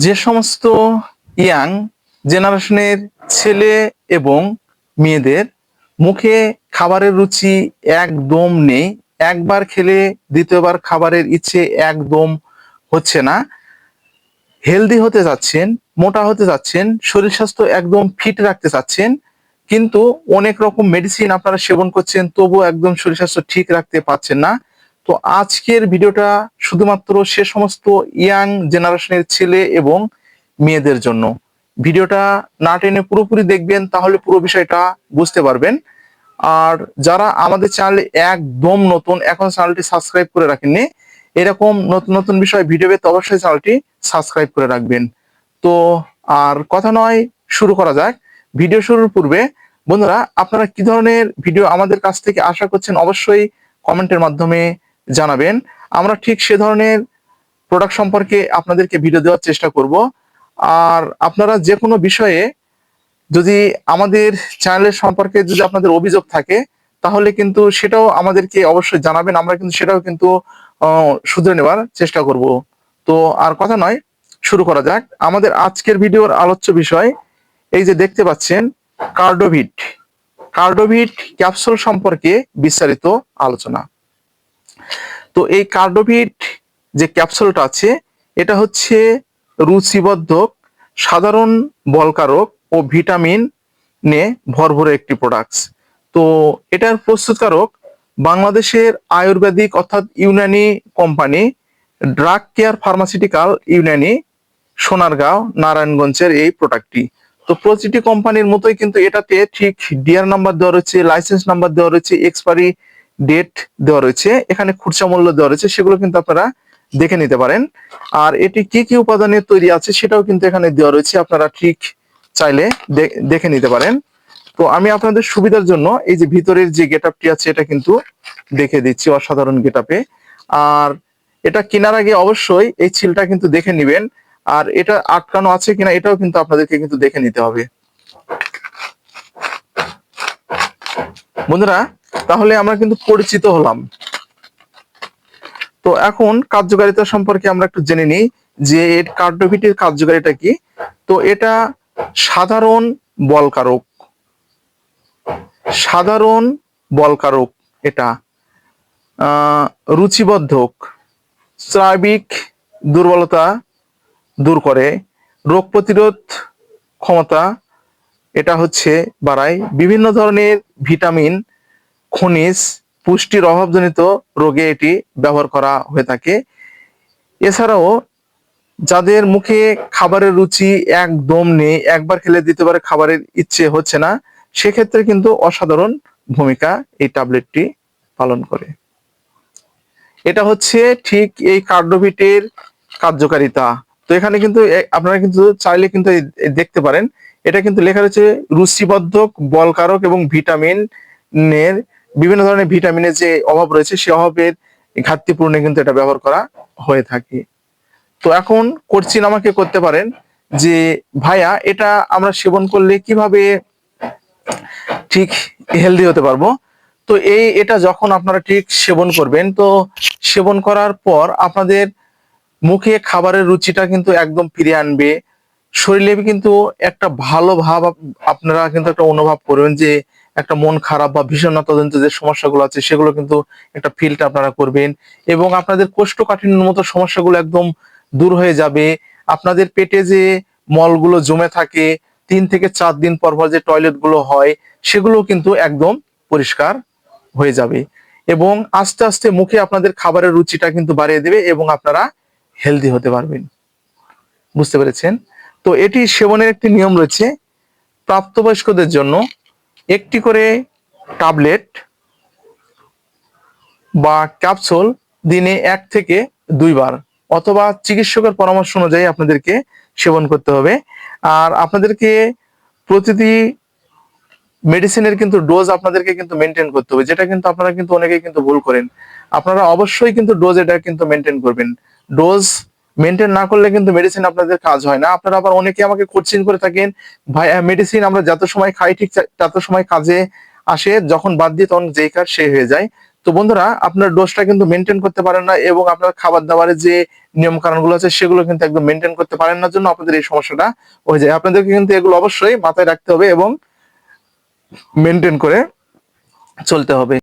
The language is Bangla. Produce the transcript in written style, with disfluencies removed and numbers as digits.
যে সমস্ত ইয়াং জেনারেশনের ছেলে এবং মেয়েদের মুখে খাবারের রুচি একদম নেই, একবার খেলে দ্বিতীয়বার খাবারের ইচ্ছে একদম হচ্ছে না, হেলদি হতে যাচ্ছেন, মোটা হতে যাচ্ছেন, শরীর স্বাস্থ্য একদম ফিট রাখতে চাচ্ছেন, কিন্তু অনেক রকম মেডিসিন আপনারা সেবন করছেন, তবুও একদম শরীর স্বাস্থ্য ঠিক রাখতে পারছেন না। তো আজকের ভিডিওটা শুধুমাত্র সে সমস্ত ইয়াং জেনারেশনের ছেলে এবং মেয়েদের জন্য। ভিডিওটা না টেনে পুরোপুরি দেখবেন, তাহলে পুরো বিষয়টা বুঝতে পারবেন। আর যারা আমাদের চ্যানেলে একদম নতুন, এখন চ্যানেলটি সাবস্ক্রাইব করে রাখেননি, এরকম নতুন নতুন বিষয় ভিডিও পেতে অবশ্যই চ্যানেলটি সাবস্ক্রাইব করে রাখবেন। তো আর কথা নয়, শুরু করা যাক। ভিডিও শুরুর পূর্বে বন্ধুরা, আপনারা কি ধরনের ভিডিও আমাদের কাছ থেকে আশা করছেন অবশ্যই কমেন্টের মাধ্যমে জানাবেন। আমরা ঠিক সে ধরনের প্রোডাক্ট সম্পর্কে আপনাদেরকে ভিডিও দেওয়ার চেষ্টা করব। আর আপনারা যে কোনো বিষয়ে যদি আমাদের চ্যানেলের সম্পর্কে যদি আপনাদের অভিযোগ থাকে, তাহলে কিন্তু সেটাও আমাদেরকে অবশ্যই জানাবেন, আমরা কিন্তু সেটাও কিন্তু শুধরে নেওয়ার চেষ্টা করব। তো আর কথা নয়, শুরু করা যাক। আমাদের আজকের ভিডিওর আলোচ্য বিষয় এই যে দেখতে পাচ্ছেন, কার্ডোভিট। কার্ডোভিট ক্যাপসুল সম্পর্কে বিস্তারিত আলোচনা। তো এই কার্ডোভিট যে ক্যাপসুলটা আছে, এটা হচ্ছে রুচিবর্ধক, সাধারণ বলকারক ও ভিটামিন নিয়ে ভরপুর একটি প্রোডাক্টস। তো এটার প্রস্তুতকারক বাংলাদেশের আয়ুর্বেদিক অর্থাৎ Unani company drug care pharmaceutical Unani, Sonargaon, নারায়ণগঞ্জের এই প্রোডাক্টটি। তো প্রতিটি কোম্পানির মতোই কিন্তু এটাতে ঠিক ডিআর নাম্বার দেওয়া রয়েছে, লাইসেন্স নাম্বার দেওয়া রয়েছে, এক্সপায়ারি ডেট দেওয়া রয়েছে, এখানে খুচরা মূল্য দেওয়া রয়েছে, সেগুলো কিন্তু আপনারা দেখে নিতে পারেন। আর এটি কি কি উপাদানের তৈরি আছে সেটাও কিন্তু এখানে দেওয়া রয়েছে, আপনারা ঠিক চাইলে দেখে নিতে পারেন। তো আমি আপনাদের সুবিধার জন্য এই যে ভিতরের যে গেটআপটি আছে এটা কিন্তু দেখে দিচ্ছি, অসাধারণ গেটআপে। আর এটা কেনার আগে অবশ্যই এই সিলটা কিন্তু দেখে নেবেন, আর এটা আটকানো আছে কিনা এটাও কিন্তু আপনাদেরকে কিন্তু দেখে নিতে হবে বন্ধুরা। তাহলে আমরা কিন্তু পরিচিত হলাম। তো এখন কার্যকারিতা সম্পর্কে আমরা একটু জেনে নিই যে কার্ডোভিটের কার্যকারিতা কি। তো এটা সাধারণ বলকারক, সাধারণ বলকারক, এটা রুচিবর্ধক, স্নায়বিক দুর্বলতা দূর করে, রোগ প্রতিরোধ ক্ষমতা এটা হচ্ছে বাড়ায়, বিভিন্ন ধরনের ভিটামিন, খনিজ, পুষ্টির অভাবজনিত রোগে এটি ব্যবহার করা হয়ে থাকে। এছাড়াও যাদের মুখে খাবারের রুচি একদম নেই, একবার খেলে দ্বিতীয়বার খাবারের ইচ্ছে হচ্ছে না, সেক্ষেত্রে কিন্তু অসাধারণ ভূমিকা এই ট্যাবলেটটি পালন করে। এটা হচ্ছে ঠিক এই কার্ডোভিটের কার্যকারিতা। তো এখানে কিন্তু আপনারা কিন্তু চাইলে কিন্তু দেখতে পারেন, এটা কিন্তু লেখা রয়েছে রুচিবর্ধক, বলকারক এবং ভিটামিনের, বিভিন্ন ধরনের ভিটামিনের যে অভাব রয়েছে সেই অভাবের ঘাটতি পূরণে কিন্তু এটা ব্যবহার করা হয়ে থাকে। তো এখন কোশ্চিন আমাকে করতে পারেন যে ভাইয়া, এটা আমরা সেবন করলে কিভাবে ঠিক হেলদি হতে পারবো? তো এটা যখন আপনারা ঠিক সেবন করবেন, তো সেবন করার পর আপনাদের মুখে খাবারের রুচিটা কিন্তু একদম ফিরে আনবে, শরীরে কিন্তু একটা ভালো ভাব আপনারা কিন্তু একটা অনুভব করবেন, যে একটা মন খারাপ বা বিষণ্ণতাজনিত যে সমস্যাগুলো আছে সেগুলো কিন্তু একটা ফিলটা আপনারা করবেন, এবং আপনাদের কোষ্ঠকাঠিন্যের মতো সমস্যাগুলো একদম দূর হয়ে যাবে। আপনাদের পেটে যে মলগুলো জমে থাকে, 3 থেকে 4 দিন পর পর যে টয়লেট গুলো হয়, সেগুলো কিন্তু একদম পরিষ্কার হয়ে যাবে, এবং আস্তে আস্তে মুখে আপনাদের খাবারের রুচিটা কিন্তু বাড়িয়ে দেবে এবং আপনারা হেলদি হতে পারবেন। বুঝতে পেরেছেন? তো এটি সেবনের একটি নিয়ম রয়েছে। প্রাপ্তবয়স্কদের জন্য একটি করে ট্যাবলেট বা ক্যাপসুল দিনে 1 থেকে 2 বার, অথবা চিকিৎসকের পরামর্শ অনুযায়ী আপনাদেরকে সেবন করতে হবে। আর আপনাদেরকে প্রতিটি মেডিসিনের কিন্তু ডোজ আপনাদেরকে কিন্তু মেনটেন করতে হবে, যেটা কিন্তু আপনারা কিন্তু অনেকেই কিন্তু ভুল করেন। আপনারা অবশ্যই কিন্তু ডোজ এটা কিন্তু মেনটেন করবেন। ডোজ মেনটেন না করলে কিন্তু মেডিসিন আপনাদের কাজ হয় না। আপনারা আবার অনেকে আমাকে কোশ্চেন করে থাকেন, ভাই মেডিসিন আমরা যত সময় খাই ঠিক তত সময় কাজে আসে, যখন বাদ দিই তখন যেই কাজ সেই হয়ে যায়। তো বন্ধুরা, আপনার ডোজটা কিন্তু মেনটেন করতে পারেন না এবং আপনার খাবার দাবারের যে নিয়ম কানুনগুলো আছে সেগুলো কিন্তু একদম মেনটেন করতে পারেন না, জন্য আপনাদের এই সমস্যাটা হয়ে যায়। আপনাদেরকে কিন্তু এগুলো অবশ্যই মাথায় রাখতে হবে এবং মেনটেন করে চলতে হবে।